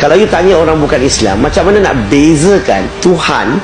Kalau you tanya orang bukan Islam, macam mana nak bezakan Tuhan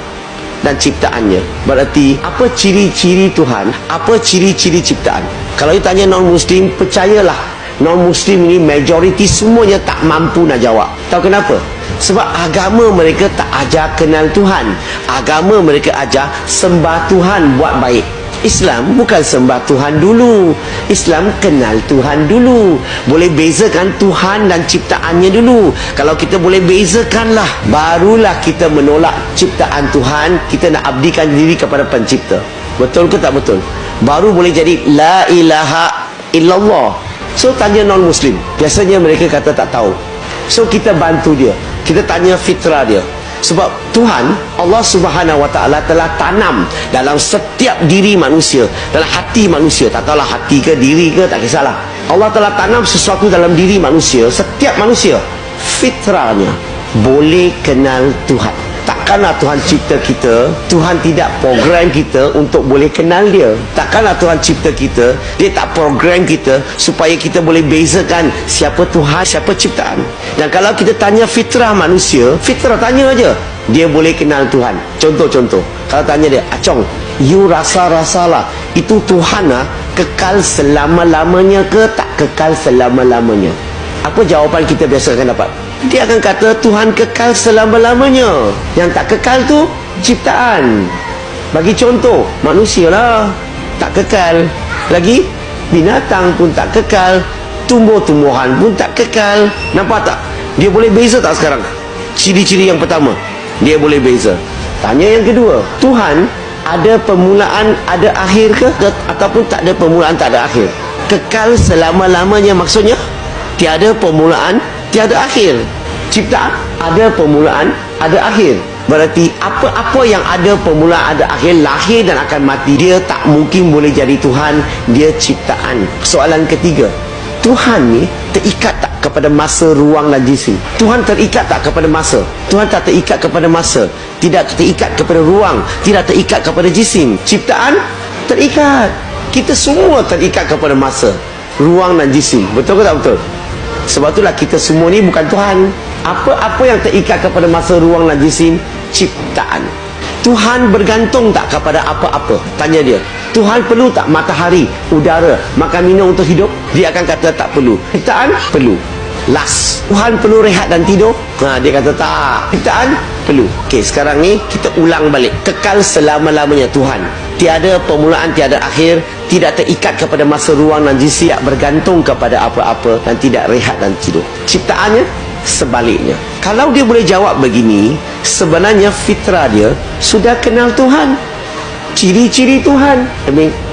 dan ciptaannya? Berarti apa ciri-ciri Tuhan, apa ciri-ciri ciptaan? Kalau you tanya non-Muslim, percayalah non-Muslim ini majoriti semuanya tak mampu nak jawab. Tahu kenapa? Sebab agama mereka tak ajar kenal Tuhan. Agama mereka ajar sembah Tuhan buat baik. Islam bukan sembah Tuhan dulu, Islam kenal Tuhan dulu. Boleh bezakan Tuhan dan ciptaannya dulu. Kalau kita boleh bezakanlah, barulah kita menolak ciptaan Tuhan, kita nak abdikan diri kepada pencipta. Betul ke tak betul? Baru boleh jadi la ilaha illallah. So tanya non-Muslim, biasanya mereka kata tak tahu. So kita bantu dia, kita tanya fitrah dia. Sebab Tuhan Allah Subhanahu Wa Taala telah tanam dalam setiap diri manusia, dalam hati manusia, tak tahulah hati ke diri ke, tak kisahlah. Allah telah tanam sesuatu dalam diri manusia, setiap manusia, fitrahnya boleh kenal Tuhan. Takkanlah Tuhan cipta kita, Tuhan tidak program kita untuk boleh kenal dia. Takkanlah Tuhan cipta kita, dia tak program kita supaya kita boleh bezakan siapa Tuhan, siapa ciptaan. Dan kalau kita tanya fitrah manusia, fitrah tanya aja, dia boleh kenal Tuhan. Contoh-contoh, kalau tanya dia, Acong, you rasa-rasalah itu Tuhan kekal selama-lamanya ke tak kekal selama-lamanya? Apa jawapan kita biasa akan dapat? Dia akan kata Tuhan kekal selama-lamanya. Yang tak kekal tu ciptaan. Bagi contoh, manusia lah tak kekal. Lagi binatang pun tak kekal, tumbuh-tumbuhan pun tak kekal. Nampak tak? Dia boleh beza tak sekarang? Ciri-ciri yang pertama, dia boleh beza. Tanya yang kedua, Tuhan ada permulaan, ada akhir ke? Ataupun tak ada permulaan, tak ada akhir? Kekal selama-lamanya maksudnya tiada permulaan, tiada akhir. Ciptaan ada permulaan, ada akhir. Berarti apa-apa yang ada permulaan, ada akhir, lahir dan akan mati, dia tak mungkin boleh jadi Tuhan, dia ciptaan. Soalan ketiga, Tuhan ni terikat tak kepada masa, ruang dan jisim? Tuhan terikat tak kepada masa? Tuhan tak terikat kepada masa, tidak terikat kepada ruang, tidak terikat kepada jisim. Ciptaan terikat. Kita semua terikat kepada masa, ruang dan jisim. Betul ke tak betul? Sebab itulah kita semua ni bukan Tuhan. Apa-apa yang terikat kepada masa, ruang dan jisim, ciptaan. Tuhan bergantung tak kepada apa-apa? Tanya dia, Tuhan perlu tak matahari, udara, makan minum untuk hidup? Dia akan kata tak perlu. Ciptaan perlu. Last, Tuhan perlu rehat dan tidur? Dia kata tak. Ciptaan perlu. Okey, sekarang ni kita ulang balik. Kekal selama-lamanya Tuhan, tiada permulaan, tiada akhir, tidak terikat kepada masa, ruang dan jisim, tidak bergantung kepada apa-apa dan tidak rehat dan tidur. Ciptaannya sebaliknya. Kalau dia boleh jawab begini, sebenarnya fitrah dia sudah kenal Tuhan, ciri-ciri Tuhan.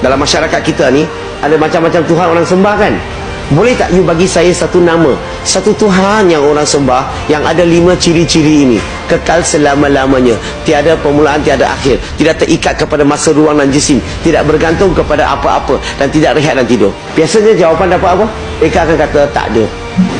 Dalam masyarakat kita ni ada macam-macam Tuhan orang sembah kan? Boleh tak you bagi saya satu nama, satu Tuhan yang orang sembah yang ada 5 ciri-ciri ini? Kekal selama-lamanya, tiada permulaan, tiada akhir, tidak terikat kepada masa, ruang dan jisim, tidak bergantung kepada apa-apa dan tidak rehat dan tidur. Biasanya jawapan dapat apa? Mereka akan kata tak ada.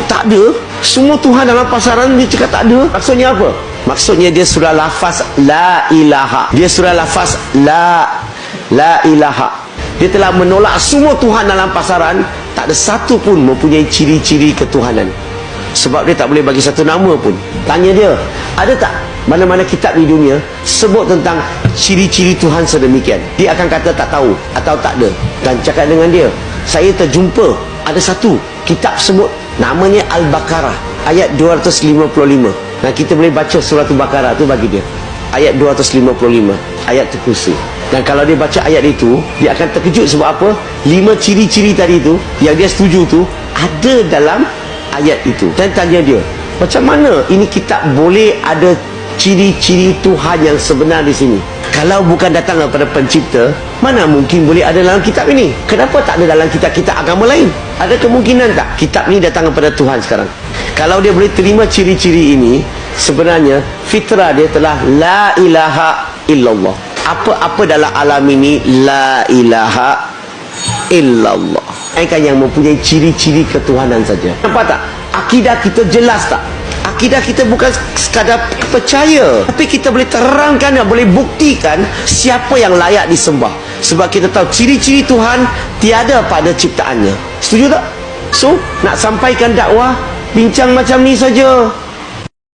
Tak ada? Semua Tuhan dalam pasaran dia cakap tak ada. Maksudnya apa? Maksudnya dia surah lafaz la ilaha. Dia surah lafaz la ilaha. Dia telah menolak semua Tuhan dalam pasaran. Tak ada satu pun mempunyai ciri-ciri ketuhanan. Sebab dia tak boleh bagi satu nama pun. Tanya dia, ada tak mana-mana kitab di dunia sebut tentang ciri-ciri Tuhan sedemikian? Dia akan kata tak tahu atau tak ada. Dan cakap dengan dia, saya terjumpa ada satu kitab sebut, namanya Al-Baqarah, ayat 255. Dan kita boleh baca surah Al-Baqarah tu bagi dia. Ayat 255, ayat terkursi. Dan kalau dia baca ayat itu, dia akan terkejut sebab apa? 5 ciri-ciri tadi tu yang dia setuju tu ada dalam ayat itu. Dan tanya dia, macam mana ini kitab boleh ada ciri-ciri Tuhan yang sebenar di sini? Kalau bukan datang daripada pencipta, mana mungkin boleh ada dalam kitab ini? Kenapa tak ada dalam kitab-kitab agama lain? Ada kemungkinan tak kitab ini datang daripada Tuhan sekarang? Kalau dia boleh terima ciri-ciri ini, sebenarnya fitrah dia telah la ilaha illallah. Apa-apa dalam alam ini la ilaha illallah. Mereka yang mempunyai ciri-ciri ketuhanan saja. Nampak tak? Akidah kita jelas tak? Akidah kita bukan sekadar percaya, tapi kita boleh terangkan dan boleh buktikan siapa yang layak disembah. Sebab kita tahu ciri-ciri Tuhan tiada pada ciptaannya. Setuju tak? So, nak sampaikan dakwah, bincang macam ni saja.